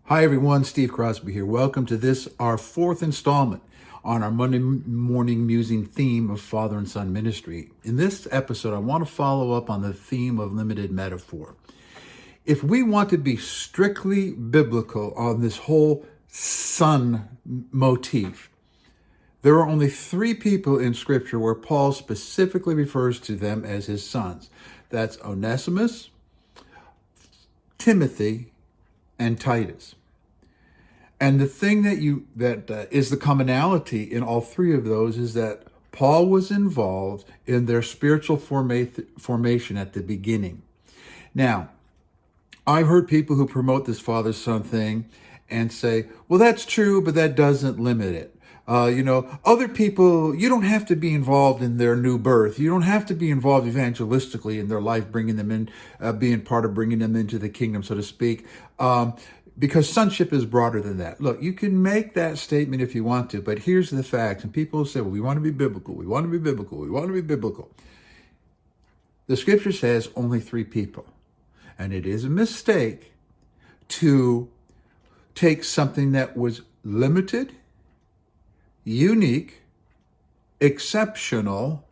Hi everyone, Steve Crosby here. Welcome to this, our fourth installment on our Monday morning musing theme of Father and Son ministry. In this episode, I want to follow up on the theme of limited metaphor. If we want to be strictly biblical on this whole son motif, there are only three people in Scripture where Paul specifically refers to them as his sons. That's Onesimus, Timothy, and Titus. And the thing that is the commonality in all three of those is that Paul was involved in their spiritual formation at the beginning. Now, I've heard people who promote this father-son thing and say, well, that's true, but that doesn't limit it. Other people, you don't have to be involved in their new birth. You don't have to be involved evangelistically in their life, bringing them in, being part of bringing them into the kingdom, so to speak. Because sonship is broader than that. Look, you can make that statement if you want to, but here's the facts. And people say, well, we want to be biblical. We want to be biblical. We want to be biblical. The scripture says only three people. And it is a mistake to take something that was limited, unique, exceptional,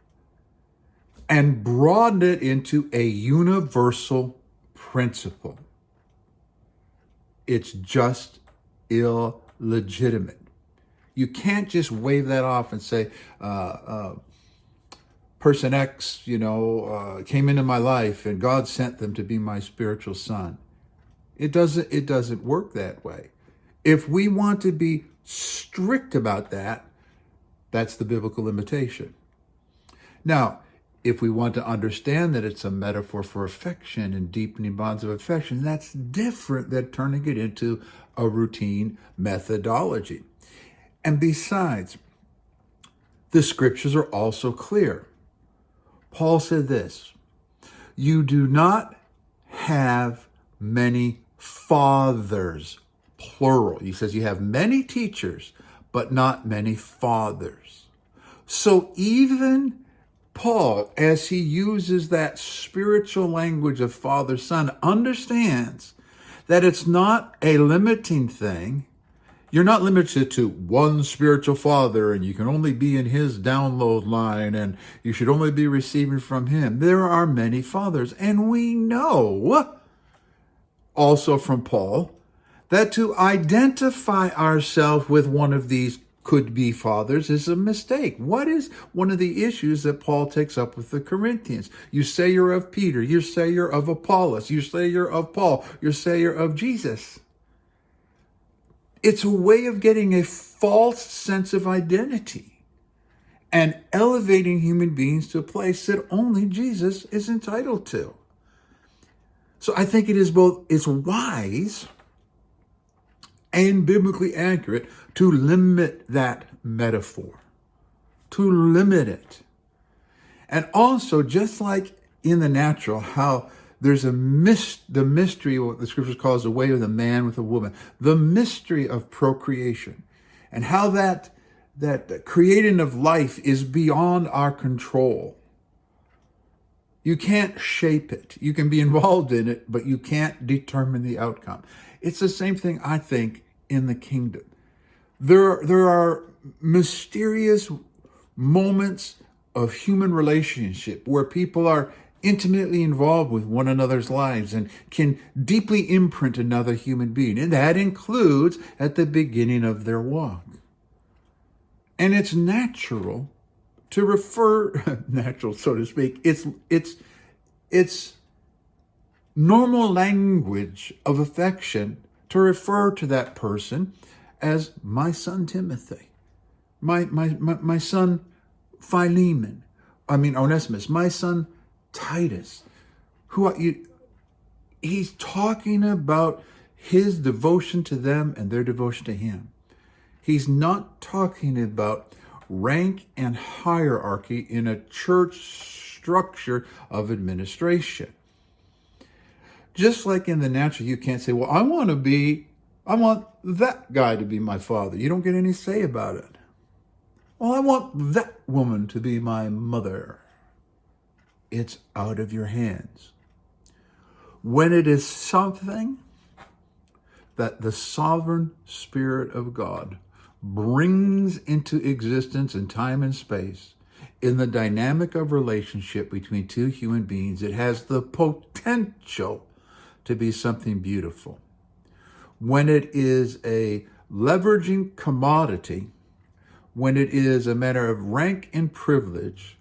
and broaden it into a universal principle. It's just illegitimate. You can't just wave that off and say, person X, came into my life and God sent them to be my spiritual son. It doesn't work that way. If we want to be strict about that, that's the biblical limitation. Now, if we want to understand that it's a metaphor for affection and deepening bonds of affection, that's different than turning it into a routine methodology. And besides, the scriptures are also clear. Paul said this, you do not have many fathers, plural. He says you have many teachers, but not many fathers. So even Paul, as he uses that spiritual language of father-son, understands that it's not a limiting thing. You're not limited to one spiritual father and you can only be in his download line and you should only be receiving from him. There are many fathers. And we know also from Paul that to identify ourselves with one of these could-be fathers is a mistake. What is one of the issues that Paul takes up with the Corinthians? You say you're of Peter, you say you're of Apollos, you say you're of Paul, you say you're of Jesus. It's a way of getting a false sense of identity and elevating human beings to a place that only Jesus is entitled to. So I think it's wise and biblically accurate to limit that metaphor, to limit it. And also, just like in the natural, how there's the mystery, what the scriptures calls the way of the man with a woman, the mystery of procreation, and how that creating of life is beyond our control. You can't shape it. You can be involved in it, but you can't determine the outcome. It's the same thing, I think, in the kingdom. There are mysterious moments of human relationship where people are intimately involved with one another's lives and can deeply imprint another human being. And that includes at the beginning of their walk. And it's natural to refer, natural, so to speak, it's normal language of affection to refer to that person as my son Timothy, my son Philemon, Onesimus, my son Titus. He's talking about his devotion to them and their devotion to him. He's not talking about rank and hierarchy in a church structure of administration. Just like in the natural, you can't say, well, I want that guy to be my father. You don't get any say about it. Well, I want that woman to be my mother. It's out of your hands. When it is something that the sovereign Spirit of God brings into existence in time and space, in the dynamic of relationship between two human beings, it has the potential to be something beautiful. When it is a leveraging commodity, when it is a matter of rank and privilege,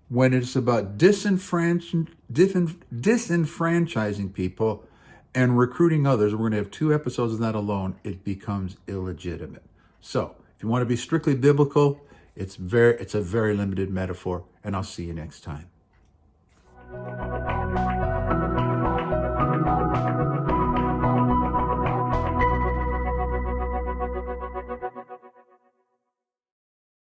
when it's about disenfranchising people and recruiting others, we're going to have 2 episodes of that alone, it becomes illegitimate. So if you want to be strictly biblical, it's a very limited metaphor, and I'll see you next time.